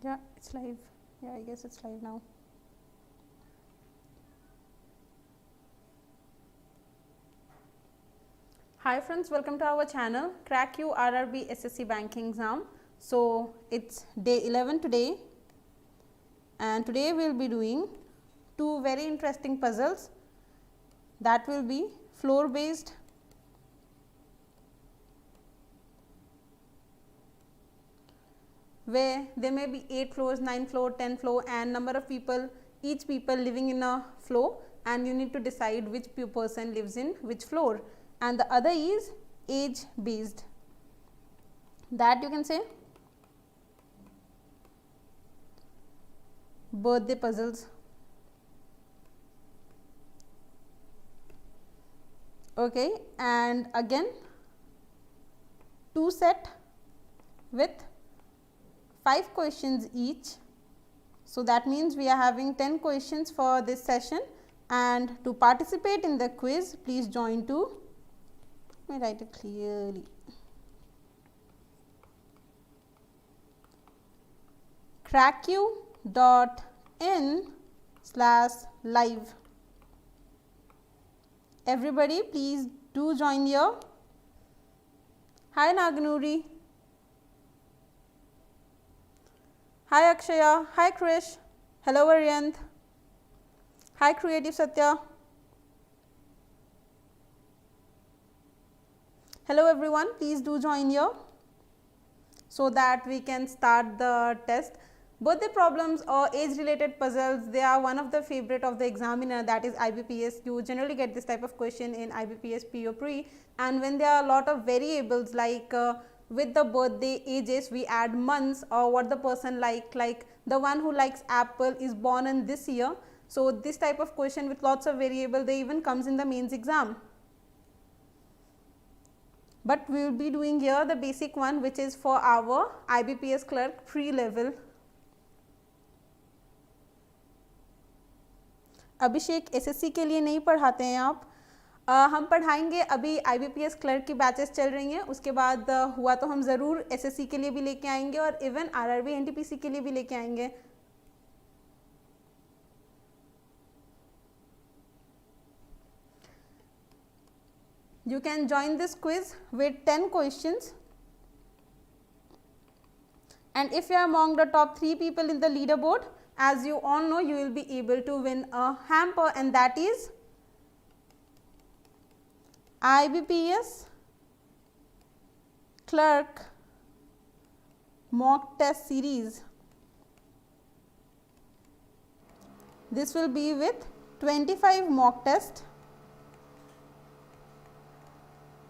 Yeah, it's live. Yeah, I guess it's live now. Hi friends, welcome to our channel Crack You RRB SSC Banking Exam. So it's day 11 today, and today we will be doing two very interesting puzzles. That will be floor based where there may be 8 floors, 9 floor, 10 floor and number of people, each people living in a floor, and you need to decide which person lives in which floor. And the other is age based, that you can say birthday puzzles. Okay, and again two set with 5 questions each. So that means we are having 10 questions for this session, and to participate in the quiz please join to, let me write it clearly, cracku.in/live. Everybody please do join here. Hi Naganuri. Hi Akshaya. Hi Krish. Hello Aryant. Hi Creative Satya. Hello everyone, please do join here so that we can start the test. Birthday problems or age related puzzles, they are one of the favorite of the examiner, that is IBPS. You generally get this type of question in IBPS PO Pre, and when there are a lot of variables like with the birthday ages we add months or what the person like the one who likes apple is born in this year. So this type of question with lots of variable, they even comes in the mains exam. But we will be doing here the basic one, which is for our IBPS Clerk Pre-level. Abhishek SSC के लिए नहीं पढ़ाते हैं आप, हम पढ़ाएंगे. अभी IBPS clerk की बैचेस चल रही हैं, उसके बाद हुआ तो हम ज़रूर एसएससी के लिए भी लेके आएंगे और इवन आरआरबी एनटीपीसी के लिए भी लेके आएंगे. You can join this quiz with 10 questions, and if you are among the top 3 people in the leaderboard, as you all know, you will be able to win a hamper, and that is IBPS Clerk Mock Test Series. This will be with 25 mock tests,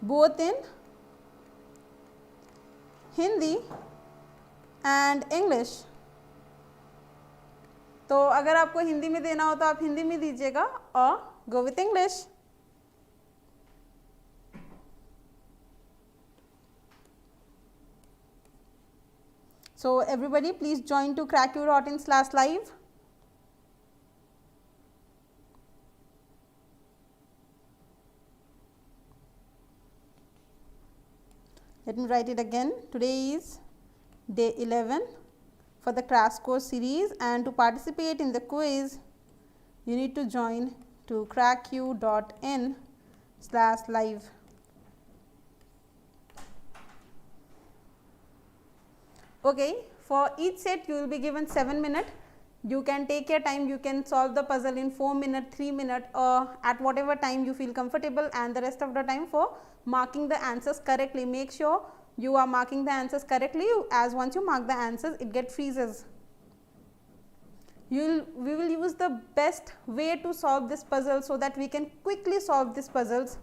both in Hindi and English. तो अगर आपको हिंदी में देना हो तो आप हिंदी में दीजिएगा और go with English. So everybody please join to cracku.in/live. Let me write it again. Today is day 11 for the crash course series, and to participate in the quiz you need to join to cracku.in/live. Okay, for each set you will be given 7 minutes. You can take your time, you can solve the puzzle in 4 minutes, 3 minutes or at whatever time you feel comfortable, and the rest of the time for marking the answers correctly. Make sure you are marking the answers correctly, as once you mark the answers it gets freezes. We will use the best way to solve this puzzle so that we can quickly solve these puzzles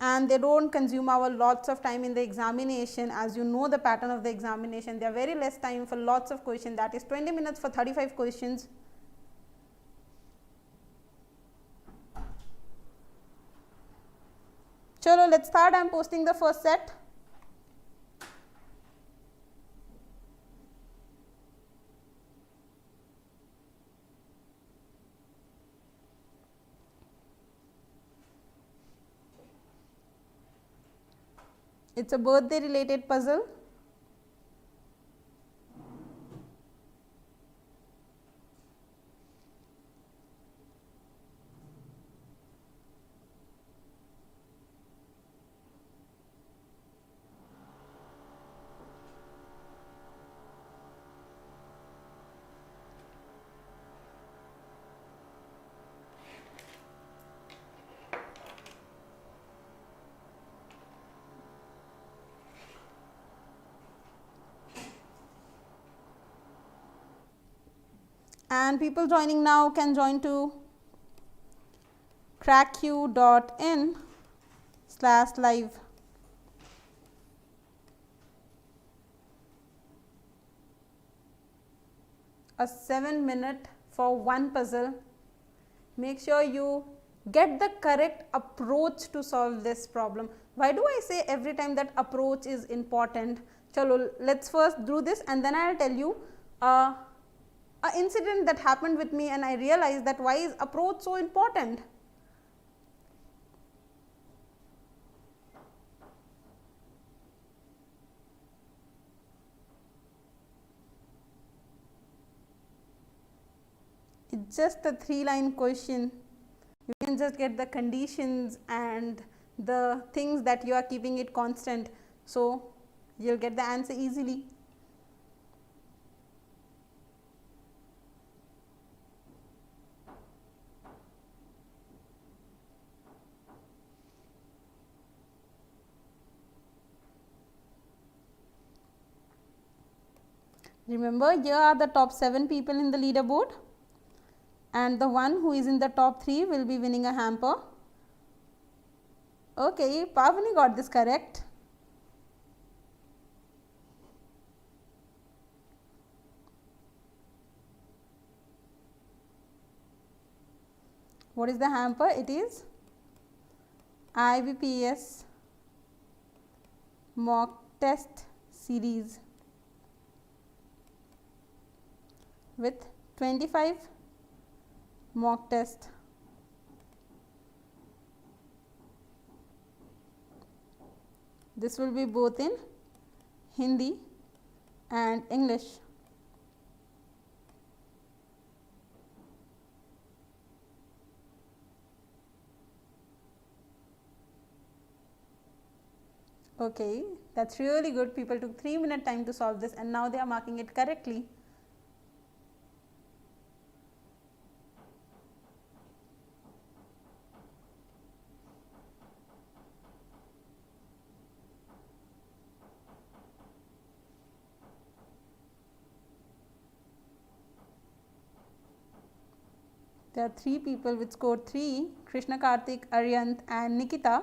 and they don't consume our lots of time in the examination. As you know the pattern of the examination, there are very less time for lots of questions, that is 20 minutes for 35 questions. Chalo, let's start. I am posting the first set. It's a birthday related puzzle. And people joining now can join to cracku.in/live. A 7-minute for one puzzle. Make sure you get the correct approach to solve this problem. Why do I say every time that approach is important? Chalo, let's first do this and then I will tell you an incident that happened with me and I realized that why is approach so important. It's just a 3-line question. You can just get the conditions and the things that you are keeping it constant. So, you will get the answer easily. Remember, here are the top 7 people in the leaderboard. And the one who is in the top 3 will be winning a hamper. Okay, Pavani got this correct. What is the hamper? It is IBPS mock test series with 25 mock test. This will be both in Hindi and English. Okay, that's really good. People took 3-minute time to solve this and now they are marking it correctly. There are 3 people with score 3, Krishna, Karthik, Aryant and Nikita.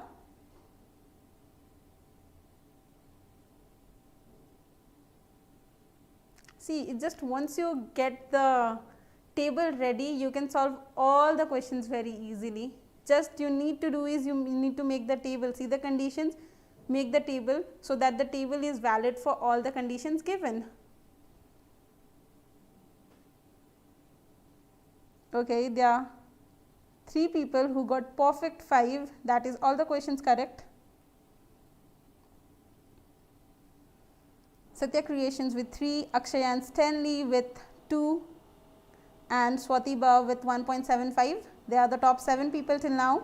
See, it just once you get the table ready, you can solve all the questions very easily. Just you need to do is you need to make the table, see the conditions, make the table so that the table is valid for all the conditions given. Okay, there are 3 people who got perfect 5, that is all the questions correct. Satya Creations with 3, Akshay and Stanley with 2 and Swatiba with 1.75. They are the top 7 people till now.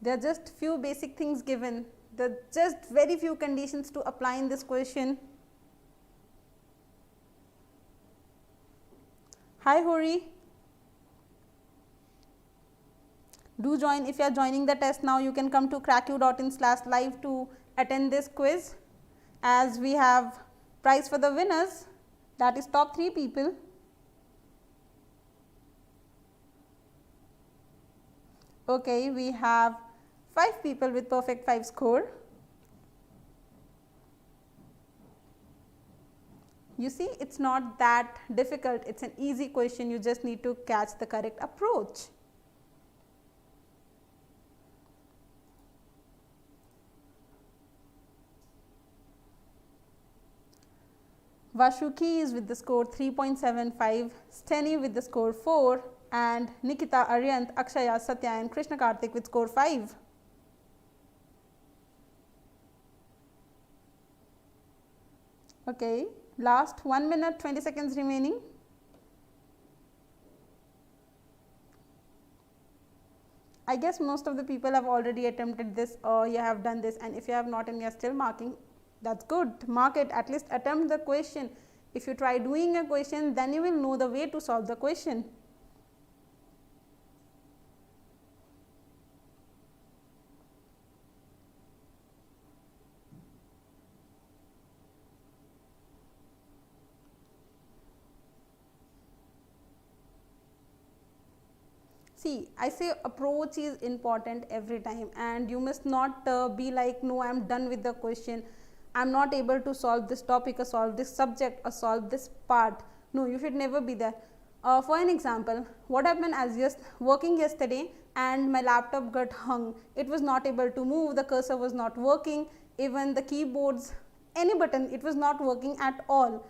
There are just few basic things given. There are just very few conditions to apply in this question. Hi Hori. Do join. If you are joining the test now, you can come to cracku.in/live to attend this quiz, as we have prize for the winners, that is top 3 people. Okay, we have 5 people with perfect 5 score. You see, it's not that difficult. It's an easy question. You just need to catch the correct approach. Vashuki is with the score 3.75, Steny with the score 4 and Nikita, Aryant, Akshaya, Satya and Krishna Karthik with score 5. Okay, last 1 minute 20 seconds remaining. I guess most of the people have already attempted this or you have done this, and if you have not and you are still marking, that's good, mark it, at least attempt the question. If you try doing a question, then you will know the way to solve the question. See, I say approach is important every time, and you must not be like, no, I am done with the question, I am not able to solve this topic or solve this subject or solve this part. No, you should never be there. For an example, what happened, as working yesterday and my laptop got hung, it was not able to move, the cursor was not working, even the keyboards, any button, it was not working at all.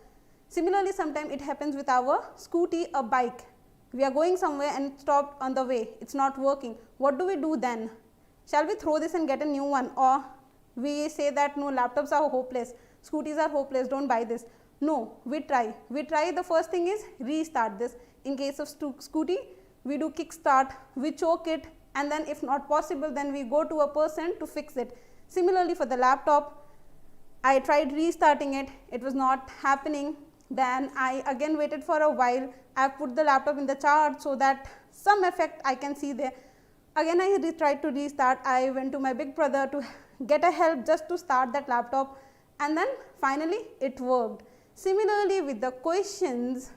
Similarly, sometimes it happens with our scooty or bike. We are going somewhere and it stopped on the way, it is not working. What do we do then? Shall we throw this and get a new one, or we say that no, laptops are hopeless, scooties are hopeless, don't buy this? No, we try. The first thing is restart this. In case of scooty, we do kickstart, we choke it, and then if not possible, then we go to a person to fix it. Similarly, for the laptop, I tried restarting it, it was not happening. Then I again waited for a while, I put the laptop in the charge so that some effect I can see there. Again I tried to restart, I went to my big brother to get a help just to start that laptop, and then finally it worked. Similarly with the questions,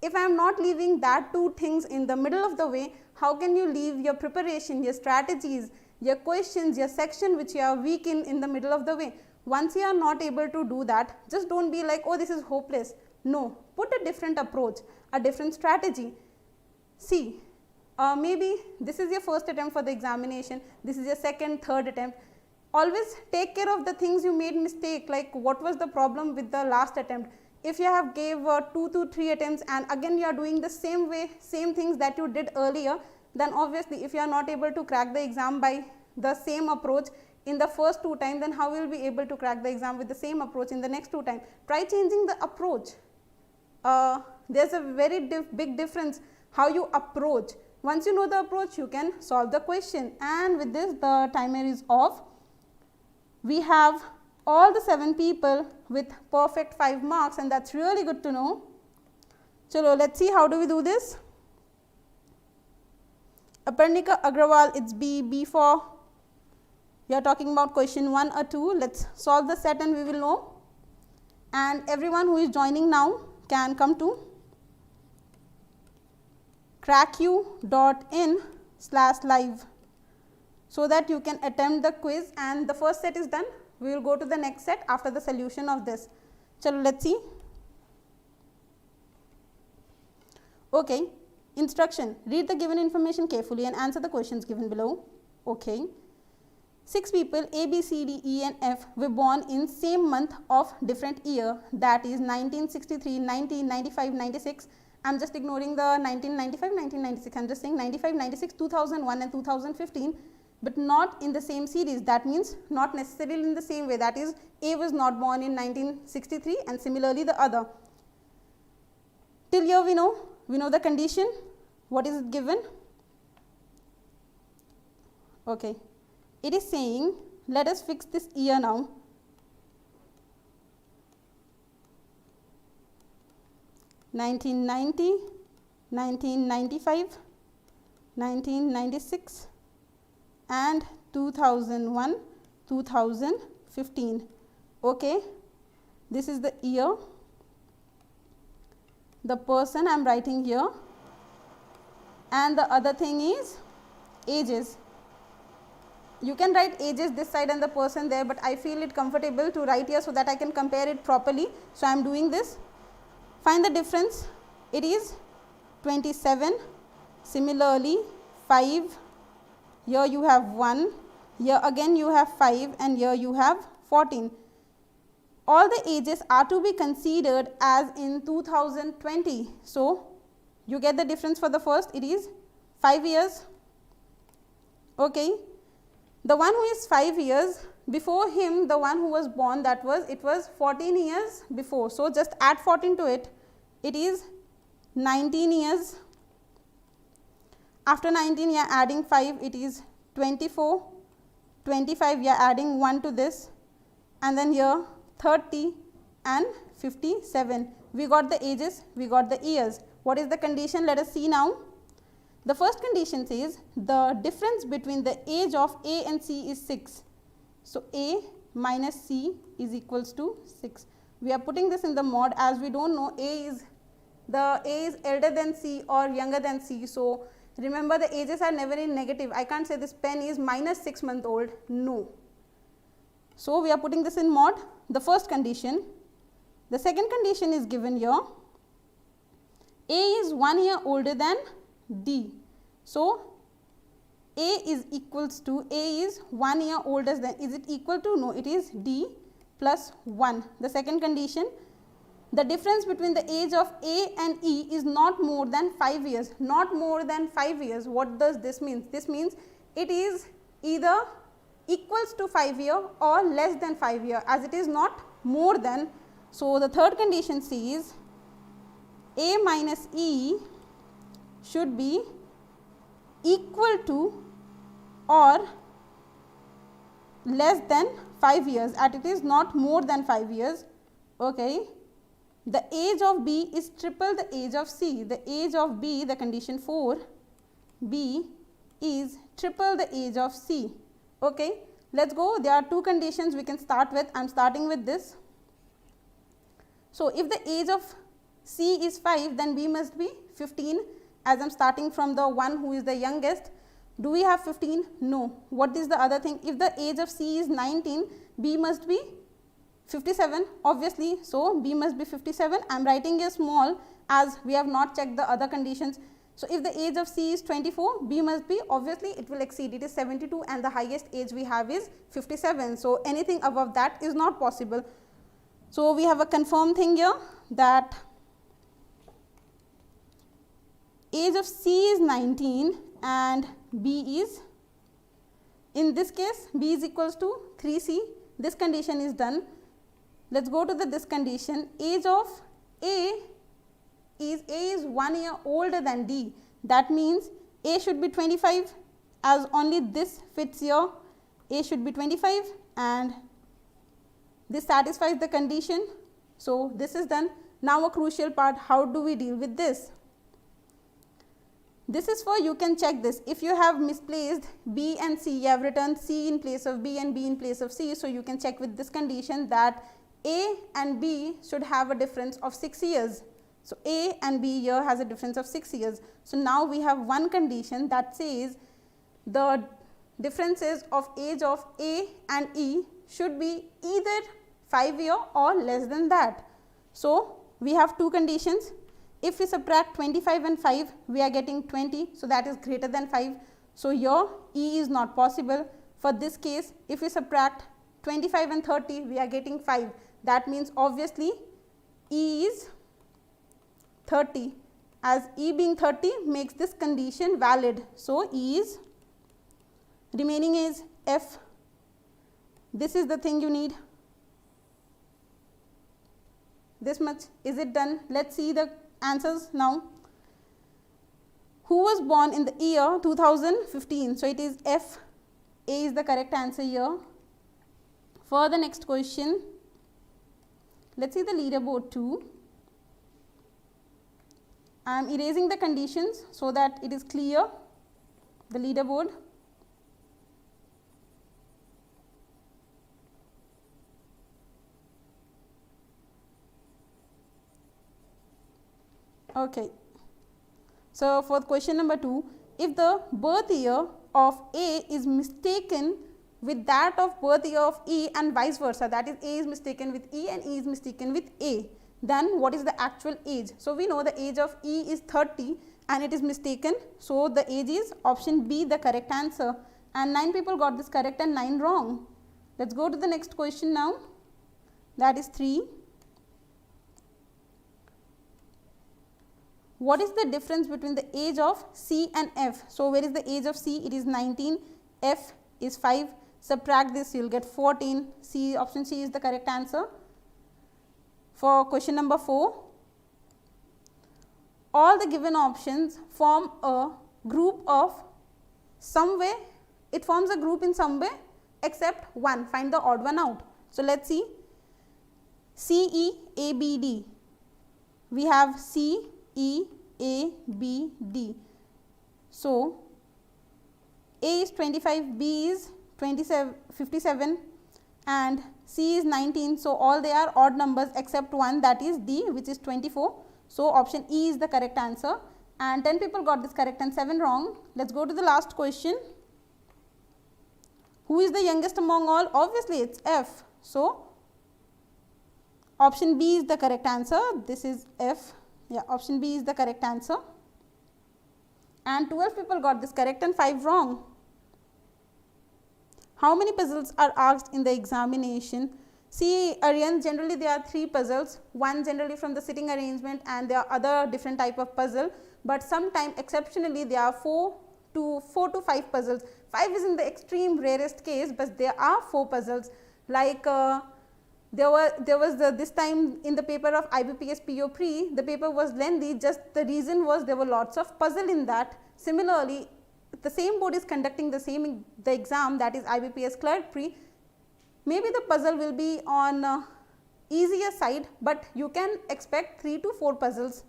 if I am not leaving that two things in the middle of the way, how can you leave your preparation, your strategies, your questions, your section which you are weak in the middle of the way? Once you are not able to do that, just don't be like, oh, this is hopeless. No, put a different approach, a different strategy. See, maybe this is your first attempt for the examination, this is your second, third attempt. Always take care of the things you made mistake, like what was the problem with the last attempt. If you have gave 2 to 3 attempts and again you are doing the same way, same things that you did earlier, then obviously if you are not able to crack the exam by the same approach in the first 2 times, then how will you be able to crack the exam with the same approach in the next 2 times? Try changing the approach. There is a very big difference how you approach. Once you know the approach, you can solve the question. And with this, the timer is off. We have all the 7 people with perfect 5 marks, and that's really good to know. Chalo, let's see how do we do this. Aparnika Agrawal, it's B for, we are talking about question 1 or 2. Let's solve the set and we will know. And everyone who is joining now can come to cracku.in/live so that you can attempt the quiz, and the first set is done. We will go to the next set after the solution of this. Chalo, let's see. Okay. Instruction: read the given information carefully and answer the questions given below. Okay. 6 people A, B, C, D, E and F were born in same month of different year, that is 1963, 1995, 96. I am just ignoring the 1995, 1996, I am just saying 95, 96, 2001 and 2015, but not in the same series. That means not necessarily in the same way, that is A was not born in 1963 and similarly the other. Till here we know the condition. What is it given? Okay. It is saying, let us fix this year now. (1990), 1995, 1996 and 2001, 2015. Okay. This is the year. The person I am writing here, and the other thing is ages. You can write ages this side and the person there, but I feel it comfortable to write here so that I can compare it properly. So, I am doing this. Find the difference. It is 27. Similarly, 5. Here you have 1. Here again you have 5 and here you have 14. All the ages are to be considered as in 2020. So, you get the difference for the first. It is 5 years. Okay. The one who is 5 years, before him the one who was born, it was 14 years before. So, just add 14 to it, it is 19 years. After 19 you are adding 5, it is 24, 25 you are adding 1 to this, and then here 30 and 57. We got the ages, we got the years. What is the condition? Let us see now. The first condition says the difference between the age of A and C is 6. So, A minus C is equals to 6. We are putting this in the mod as we do not know A is elder than C or younger than C. So, remember the ages are never in negative. I can't say this pen is minus 6 month old, no. So, we are putting this in mod, the first condition. The second condition is given here. A is 1 year older than D. So, A is equals to, A is 1 year older than, is it equal to? No, it is D plus 1. The second condition, the difference between the age of A and E is not more than 5 years, not more than 5 years. What does this mean? This means it is either equals to 5 year or less than 5 year, as it is not more than. So, the third condition says A minus E should be equal to or less than 5 years, and it is not more than 5 years. Okay. The age of B is triple the age of C. The age of B, the condition 4, B is triple the age of C. Okay. Let us go. There are two conditions we can start with. I am starting with this. So, if the age of C is 5, then B must be 15, as I am starting from the one who is the youngest. Do we have 15? No. What is the other thing? If the age of C is 19, B must be 57 obviously. So, B must be 57. I am writing a small as we have not checked the other conditions. So, if the age of C is 24, B must be, obviously it will exceed, it is 72 and the highest age we have is 57. So, anything above that is not possible. So, we have a confirmed thing here that age of C is 19 and B is, in this case B is equals to 3C. This condition is done. Let us go to this condition. Age of A is 1 year older than D. That means A should be 25, as only this fits here. A should be 25 and this satisfies the condition. So, this is done. Now, a crucial part, how do we deal with this? This is for, you can check this. If you have misplaced B and C, you have written C in place of B and B in place of C. So, you can check with this condition that A and B should have a difference of 6 years. So, A and B here has a difference of 6 years. So, now we have one condition that says the differences of age of A and E should be either 5 year or less than that. So, we have two conditions. If we subtract 25 and 5, we are getting 20. So, that is greater than 5. So, here E is not possible. For this case, if we subtract 25 and 30, we are getting 5. That means obviously E is 30, as E being 30 makes this condition valid. So, E is, remaining is F. This is the thing you need. This much, is it done? Let us see the answers now. Who was born in the year 2015? So, it is F. A is the correct answer here. For the next question, let us see the leaderboard too. I am erasing the conditions so that it is clear, the leaderboard. Okay. So, for question number 2, if the birth year of A is mistaken with that of birth year of E and vice versa, that is A is mistaken with E and E is mistaken with A, then what is the actual age? So, we know the age of E is 30 and it is mistaken. So, the age is option B, the correct answer, and 9 people got this correct and 9 wrong. Let us go to the next question now, that is 3. What is the difference between the age of C and F? So, where is the age of C? It is 19, F is 5, subtract this, you will get 14, C, option C is the correct answer. For question number 4, all the given options form a group of some way, it forms a group in some way except one. Find the odd one out. So, let us see C, E, A, B, D. We have C, E, A, B, D. So, A is 25, B is 57 and C is 19. So, all they are odd numbers except one, that is D, which is 24. So, option E is the correct answer, and 10 people got this correct and 7 wrong. Let us go to the last question. Who is the youngest among all? Obviously, it is F. So, option B is the correct answer. This is F. Yeah, option B is the correct answer. And 12 people got this correct and 5 wrong. How many puzzles are asked in the examination? See, Aryan, generally there are 3 puzzles, one generally from the sitting arrangement and there are other different type of puzzle, but sometime exceptionally there are 4 to 5 puzzles. 5 is in the extreme rarest case, but there are 4 puzzles, like there was this time in the paper of IBPS PO Pre, the paper was lengthy, just the reason was there were lots of puzzle in that. Similarly, the same board is conducting the exam, that is IBPS Clerk Pre, maybe the puzzle will be on easier side, but you can expect 3 to 4 puzzles.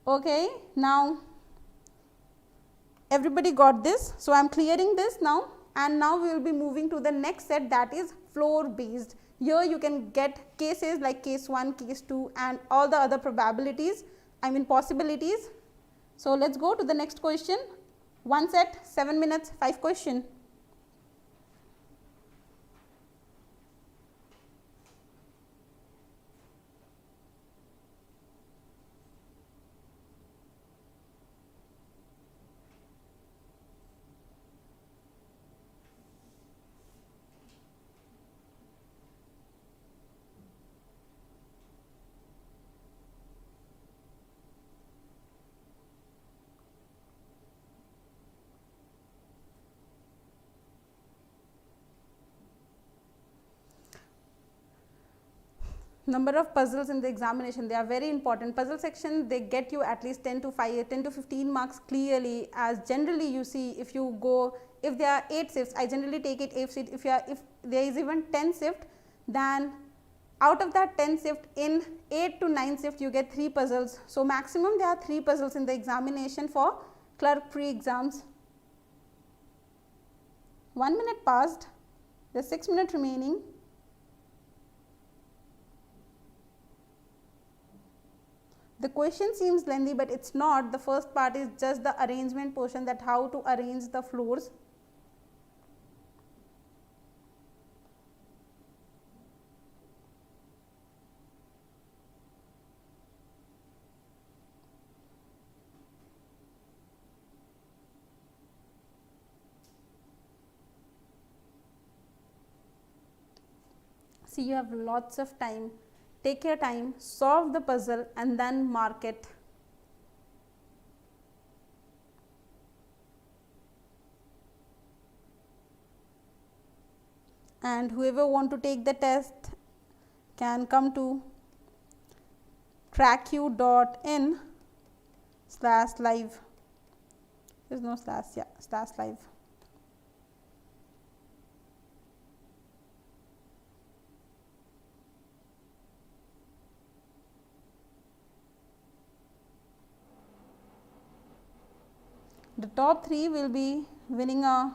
Okay, now everybody got this. So, I am clearing this now, and now we will be moving to the next set, that is floor based. Here you can get cases like case 1, case 2 and all the other probabilities, possibilities. So, let us go to the next question. One set, 7 minutes, 5 question. Number of puzzles in the examination, they are very important. Puzzle section, they get you at least 10 to 15 marks clearly, as generally you see if there are 8 shifts, I generally take it 8 shift. If there is even 10 shift, then out of that 10 shift, in 8 to 9 shift you get 3 puzzles. So, maximum there are 3 puzzles in the examination for clerk pre exams. 1 minute passed, there is 6 minutes remaining. The question seems lengthy, but it is not. The first part is just the arrangement portion, that how to arrange the floors. See, you have lots of time. Take your time, solve the puzzle and then mark it. And whoever want to take the test can come to cracku.in/live. There is no slash, yeah, /live. The top 3 will be winning a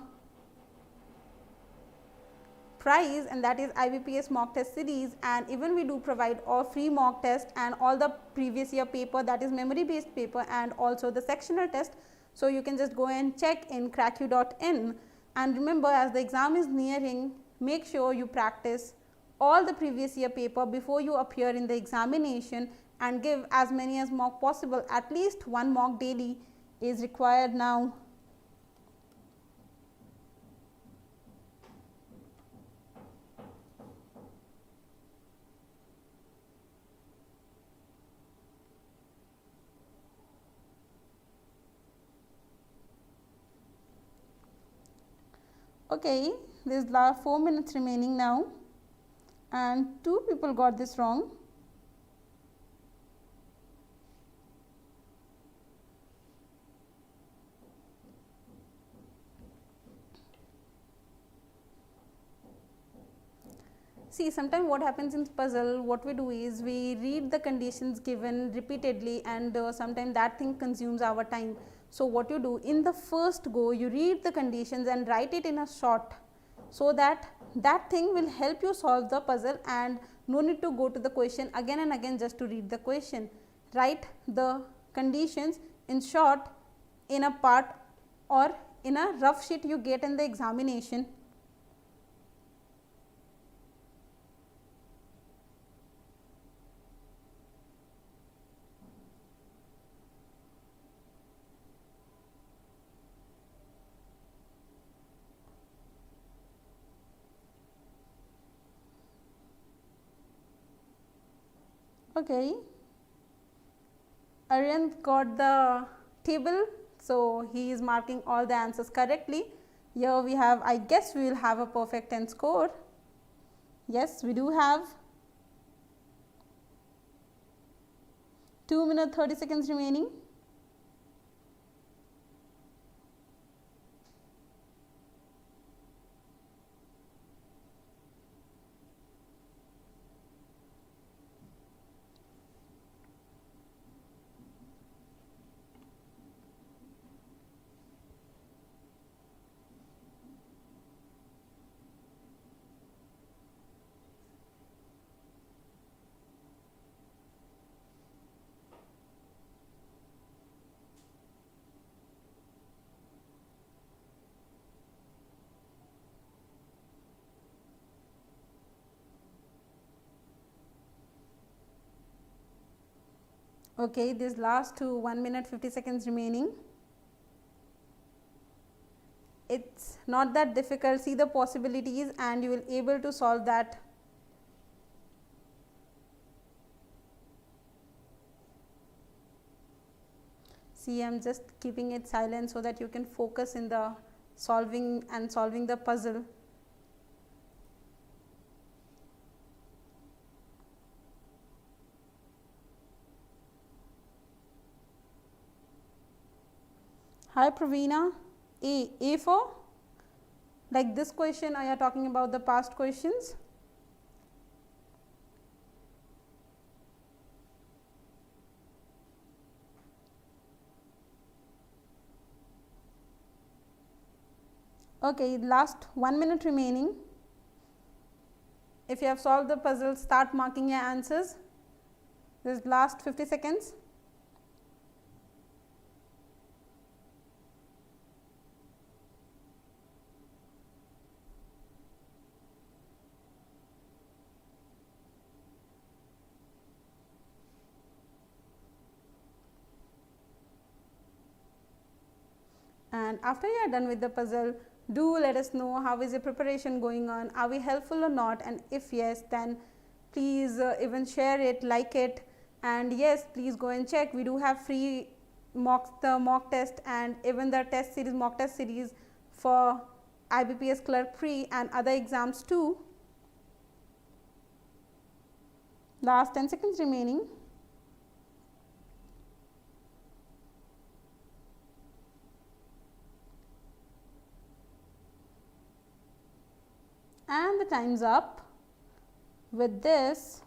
prize, and that is IBPS mock test series, and even we do provide all free mock test and all the previous year paper, that is memory based paper, and also the sectional test. So, you can just go and check in cracku.in, and remember, as the exam is nearing, make sure you practice all the previous year paper before you appear in the examination, and give as many as mock possible. At least 1 mock daily is required now. Okay, there is 4 minutes remaining now, and 2 people got this wrong. See, sometimes what happens in puzzle, what we do is we read the conditions given repeatedly, and sometimes that thing consumes our time. So what you do, in the first go you read the conditions and write it in a short, so that that thing will help you solve the puzzle and no need to go to the question again and again just to read the question. Write the conditions in short in a part or in a rough sheet you get in the examination. Okay, Aryan got the table, so he is marking all the answers correctly. Here we have, I guess we will have a perfect 10 score. Yes, we do have. 2 minutes 30 seconds remaining. Okay, this last to 1 minute 50 seconds remaining. It's not that difficult. See the possibilities and you will able to solve that. See, I'm just keeping it silent so that you can focus in the solving the puzzle. Hi Praveena, A for like this question, are you talking about the past questions? Okay, last 1 minute remaining. If you have solved the puzzle, start marking your answers. This last 50 seconds. And after you are done with the puzzle, do let us know how is your preparation going on, are we helpful or not, and if yes, then please even share it, like it, and yes, please go and check. We do have free the mock test and even the test series, mock test series for IBPS Clerk Pre and other exams too. Last 10 seconds remaining. And the time's up. With this,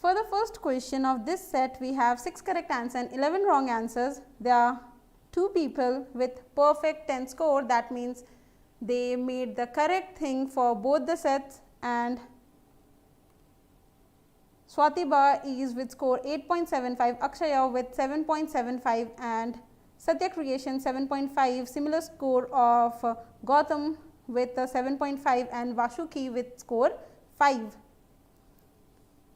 for the first question of this set, we have 6 correct answers and 11 wrong answers. There are 2 people with perfect 10 score. That means they made the correct thing for both the sets, and Swati Ba is with score 8.75, Akshaya with 7.75 and Satya Creation 7.5, similar score of Gautam with 7.5 and Vashuki with score 5.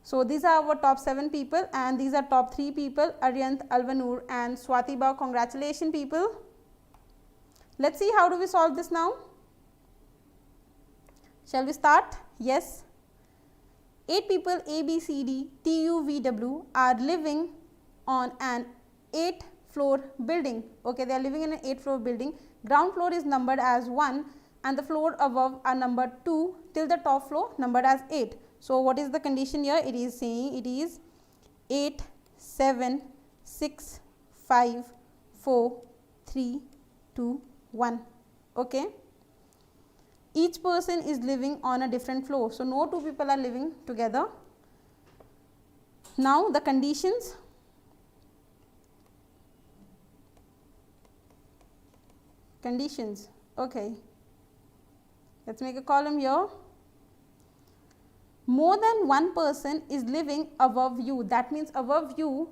So these are our top 7 people and these are top 3 people, Aryant, Alvanur and Swati Ba. Congratulations people. Let's see how do we solve this now. Shall we start? Yes. 8 people A, B, C, D, T, U, V, W are living on an 8th floor building. Okay, they are living in an 8th floor building. Ground floor is numbered as 1 and the floor above are numbered 2 till the top floor numbered as 8. So what is the condition here? It is saying it is 8, 7, 6, 5, 4, 3, 2, 1. Okay. Each person is living on a different floor. So, no two people are living together. Now, the conditions. Conditions. Okay. Let's make a column here. More than one person is living above you. That means above you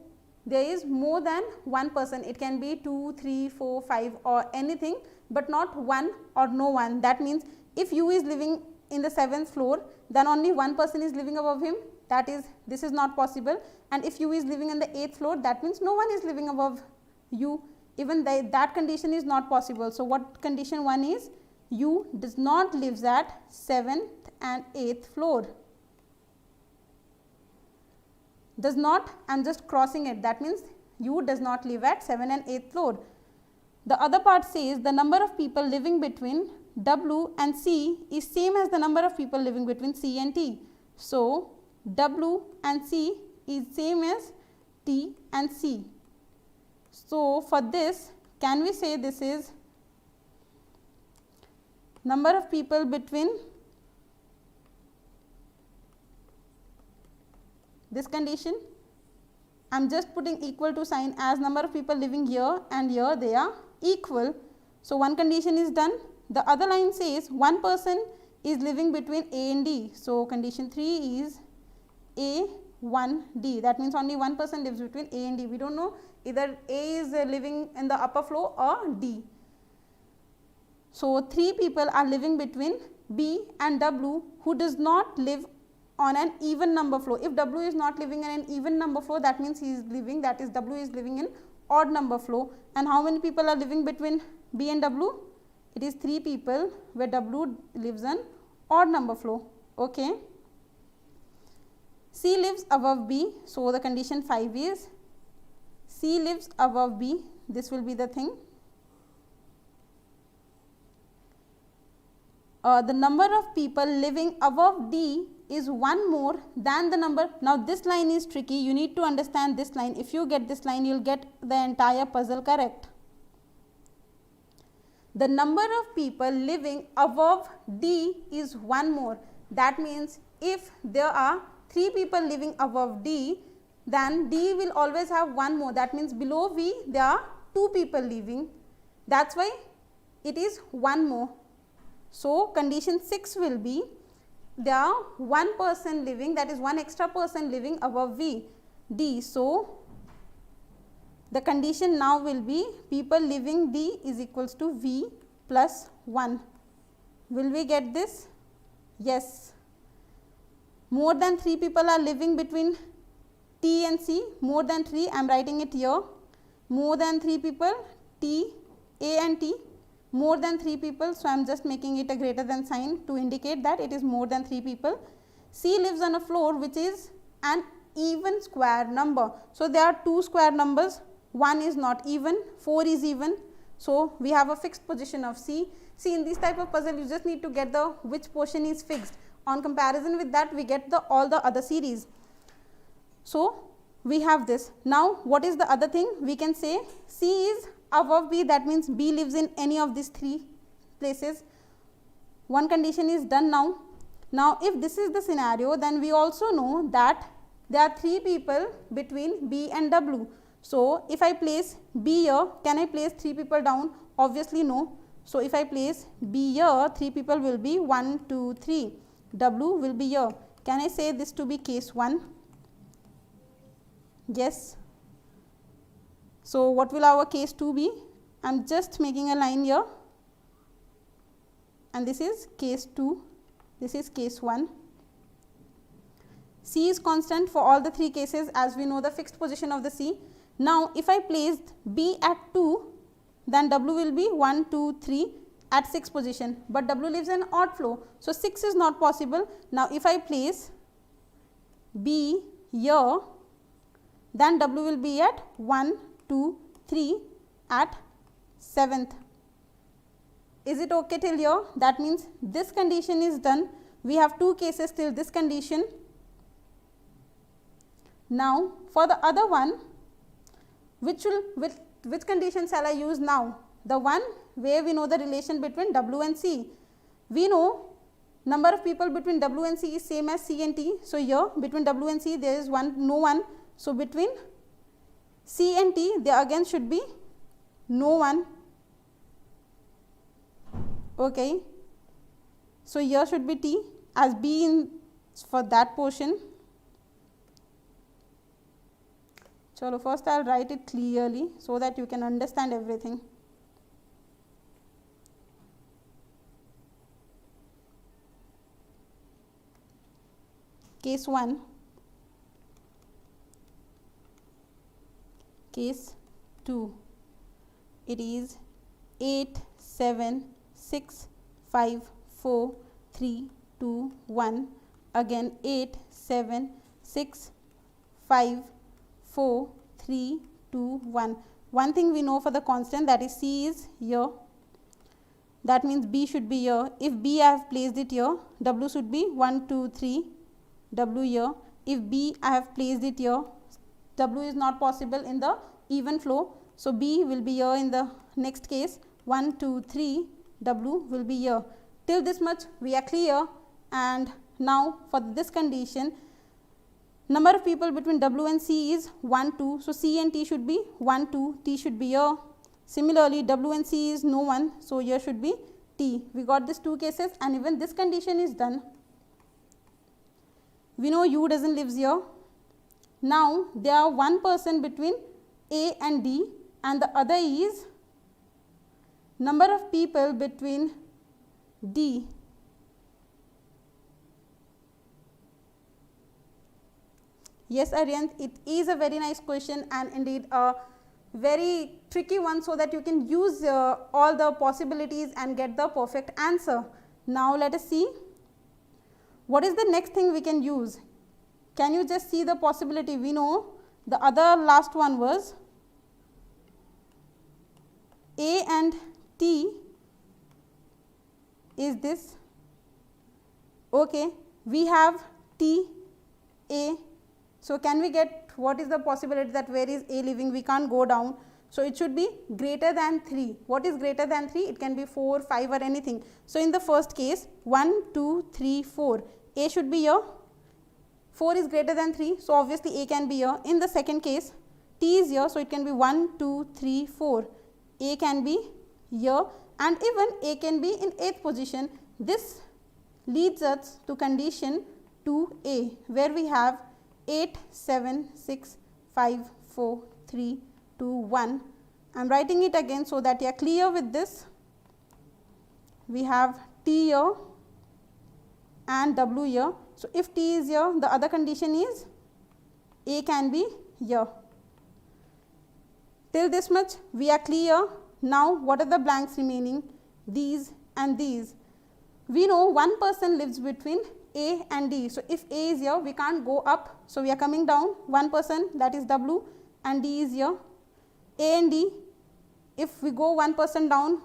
there is more than one person. It can be 2, 3, 4, 5 or anything, but not one or no one. That means if you is living in the 7th floor, then only one person is living above him. That is, this is not possible. And if you is living in the 8th floor, that means no one is living above you. Even that condition is not possible. So, what condition 1 is? You does not lives at 7th and 8th floor. Does not, I am just crossing it, that means you does not live at 7th and 8th floor. The other part says the number of people living between W and C is same as the number of people living between C and T. So, W and C is same as T and C. So, for this, can we say this is number of people between this condition? I am just putting equal to sign, as number of people living here and here they are equal. So, one condition is done. The other line says one person is living between A and D. So, condition 3 is A, 1, D. That means only one person lives between A and D. We do not know either A is living in the upper floor or D. So, 3 people are living between B and W who does not live on an even number floor. If W is not living in an even number floor, that means he is living, that is W is living in odd number floor. And how many people are living between B and W? It is 3 people where W lives in odd number floor. Okay. C lives above B. So, the condition 5 is C lives above B. This will be the thing. The number of people living above D is one more than the number. Now, this line is tricky. You need to understand this line. If you get this line, you will get the entire puzzle correct. The number of people living above D is one more. That means, if there are 3 people living above D, then D will always have one more. That means, below V there are 2 people living. That is why it is one more. So, condition 6 will be there are one person living, that is one extra person living above V, D. So, the condition now will be people living D is equals to V plus 1. Will we get this? Yes. More than 3 people are living between T and C, more than 3, I am writing it here, more than 3 people, T, A and T, more than 3 people. So, I am just making it a greater than sign to indicate that it is more than 3 people. C lives on a floor which is an even square number. So, there are 2 square numbers, 1 is not even, 4 is even. So, we have a fixed position of C. See, in this type of puzzle you just need to get the which portion is fixed. On comparison with that, we get the all the other series. So, we have this. Now, what is the other thing? We can say C is above B, that means B lives in any of these 3 places. One condition is done now. Now, if this is the scenario, then we also know that there are 3 people between B and W. So, if I place B here, can I place 3 people down? Obviously, no. So, if I place B here, 3 people will be 1, 2, 3. W will be here. Can I say this to be case 1? Yes. So, what will our case 2 be? I am just making a line here, and this is case 2, this is case 1. C is constant for all the 3 cases, as we know the fixed position of the C. Now, if I placed B at 2, then W will be 1, 2, 3 at 6 position, but W lives in odd floor. So, 6 is not possible. Now, if I place B here, then W will be at 1, 2, 3 at 7th. Is it okay till here? That means this condition is done. We have 2 cases till this condition. Now, for the other one, which which condition shall I use now? The one where we know the relation between W and C. We know number of people between W and C is same as C and T. So, here between W and C there is no one. So, between C and T there again should be no one. Okay. So, here should be T as B in for that portion. So, first I will write it clearly so that you can understand everything. Case 1, case 2, it is 8, 7, 6, 5, 4, 3, 2, 1, again 8, 7, 6, 5, 4, 3, 2, 1. One thing we know for the constant, that is C is here. That means B should be here. If B I have placed it here, W should be 1, 2, 3, W here. If B I have placed it here, W is not possible in the even flow. So, B will be here in the next case, 1, 2, 3, W will be here. Till this much we are clear, and now for this condition, number of people between W and C is 1, 2. So, C and T should be 1, 2, T should be here. Similarly, W and C is no one. So, here should be T. We got these two cases, and even this condition is done. We know U doesn't live here. Now, there are one person between A and D, and the other is number of people between D. Yes, Aryan, it is a very nice question and indeed a very tricky one, so that you can use all the possibilities and get the perfect answer. Now, let us see what is the next thing we can use. Can you just see the possibility? We know the other last one was A and T is this. Okay, we have T, A. So, can we get what is the possibility that where is A living? We can't go down. So, it should be greater than 3. What is greater than 3? It can be 4, 5 or anything. So, in the first case 1, 2, 3, 4. A should be here. 4 is greater than 3. So, obviously, A can be here. In the second case, T is here. So, it can be 1, 2, 3, 4. A can be here, and even A can be in 8th position. This leads us to condition 2A, where we have 8, 7, 6, 5, 4, 3, 2, 1. I am writing it again so that you are clear with this. We have T here and W here. So, if T is here, the other condition is A can be here. Till this much we are clear. Now, what are the blanks remaining? These and these. We know one person lives between A and D. So, if A is here, we can't go up. So, we are coming down. One person, that is W, and D is here. A and D, if we go one person down,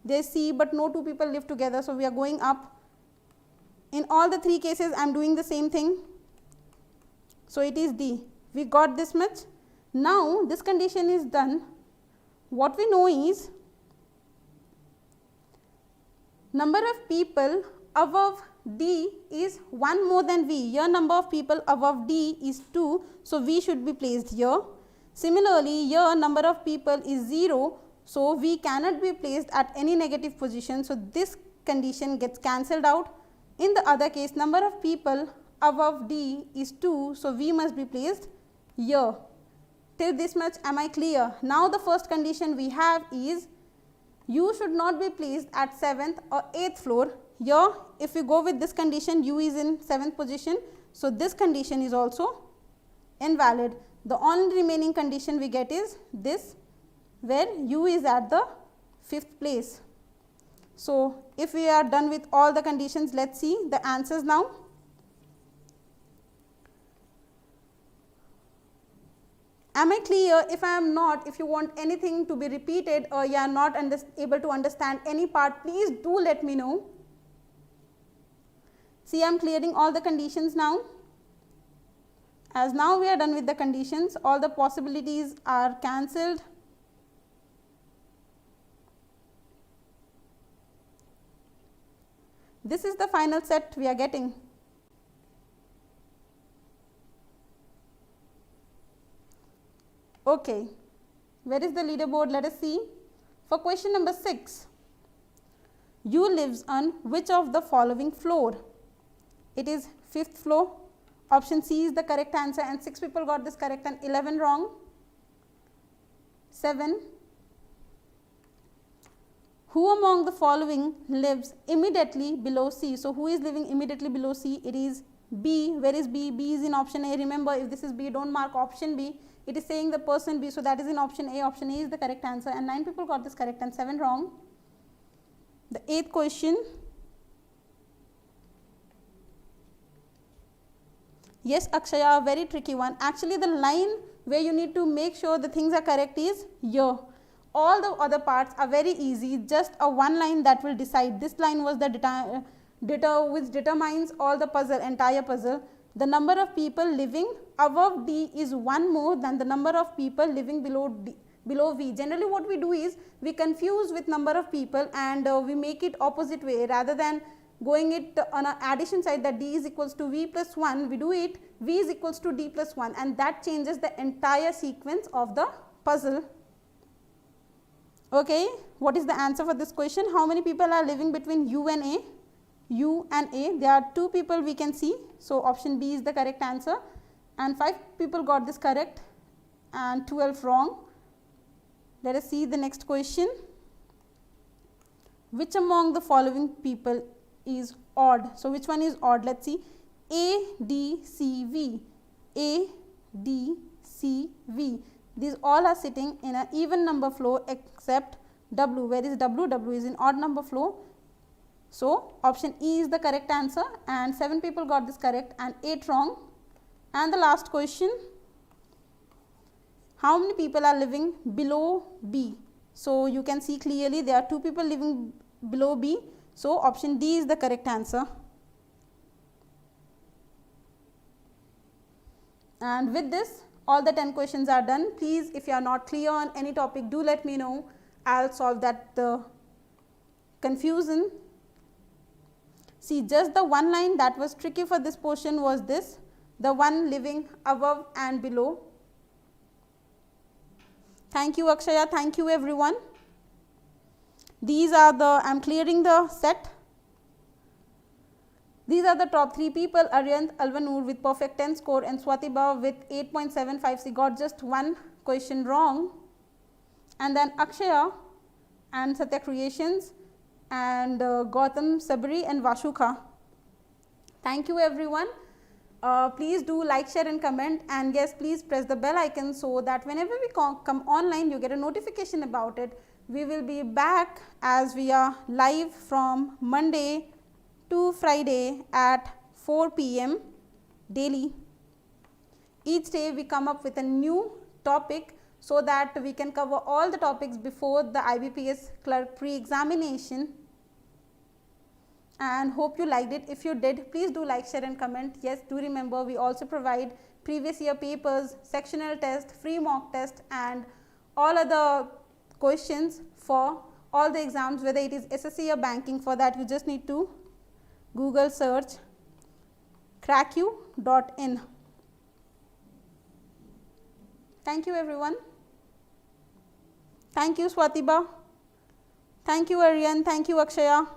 there is C, but no two people live together. So, we are going up. In all the three cases, I am doing the same thing. So, it is D. We got this much. Now, this condition is done. What we know is number of people above D is 1 more than V. Here number of people above D is 2. So, V should be placed here. Similarly, here number of people is 0. So, V cannot be placed at any negative position. So, this condition gets cancelled out. In the other case, number of people above D is 2. So, V must be placed here. Till this much am I clear? Now, the first condition we have is U should not be placed at 7th or 8th floor. Here, if we go with this condition, U is in 7th position. So, this condition is also invalid. The only remaining condition we get is this, where U is at the 5th place. So, if we are done with all the conditions, let us see the answers now. Am I clear? If I am not, if you want anything to be repeated or you are not able to understand any part, please do let me know. See, I am clearing all the conditions now. As now we are done with the conditions, all the possibilities are cancelled. This is the final set we are getting. Okay, where is the leaderboard? Let us see. For question number 6, you lives on which of the following floor? It is 5th floor. Option C is the correct answer, and 6 people got this correct and 11 wrong. 7. Who among the following lives immediately below C? So, who is living immediately below C? It is B. Where is B? B is in option A. Remember, if this is B, don't mark option B. It is saying the person B. So, that is in option A. Option A is the correct answer, and 9 people got this correct and 7 wrong. The 8th question. Yes, Akshaya, a very tricky one. Actually, the line where you need to make sure the things are correct is here. All the other parts are very easy, just a one line that will decide. This line was the which determines all the puzzle, entire puzzle. The number of people living above D is one more than the number of people living below V. Generally, what we do is we confuse with number of people and we make it opposite way. Rather than going it on an addition side, that D is equals to V plus 1, we do it V is equals to D plus 1, and that changes the entire sequence of the puzzle. Okay, what is the answer for this question? How many people are living between U and A? U and A, there are 2 people we can see. So, option B is the correct answer, and 5 people got this correct and 12 wrong. Let us see the next question. Which among the following people is odd? So, which one is odd? Let us see. A, D, C, V. A, D, C, V. These all are sitting in an even number flow except W. Where is W? W is in odd number flow. So, option E is the correct answer, and 7 people got this correct and 8 wrong. And the last question. How many people are living below B? So, you can see clearly there are 2 people living below B. So, option D is the correct answer. And with this, all the 10 questions are done. Please, if you are not clear on any topic, do let me know. I will solve that confusion. See, just the one line that was tricky for this portion was this, the one living above and below. Thank you, Akshaya. Thank you, everyone. These are the, I am clearing the set. These are the top 3 people, Aryan Alvanur with perfect 10 score and Swatiba with 8.75. She got just one question wrong. And then Akshaya and Satya Creations and Gautam Sabri and Vashuka. Thank you, everyone. Please do like, share and comment, and yes, please press the bell icon so that whenever we come online, you get a notification about it. We will be back as we are live from Monday to Friday at 4 p.m. daily. Each day we come up with a new topic so that we can cover all the topics before the IBPS Clerk pre-examination. And hope you liked it. If you did, please do like, share and comment. Yes, do remember we also provide previous year papers, sectional test, free mock test and all other questions for all the exams, whether it is SSC or banking. For that you just need to Google search cracku.in. Thank you, everyone. Thank you, Swatiba. Thank you, Aryan. Thank you, Akshaya.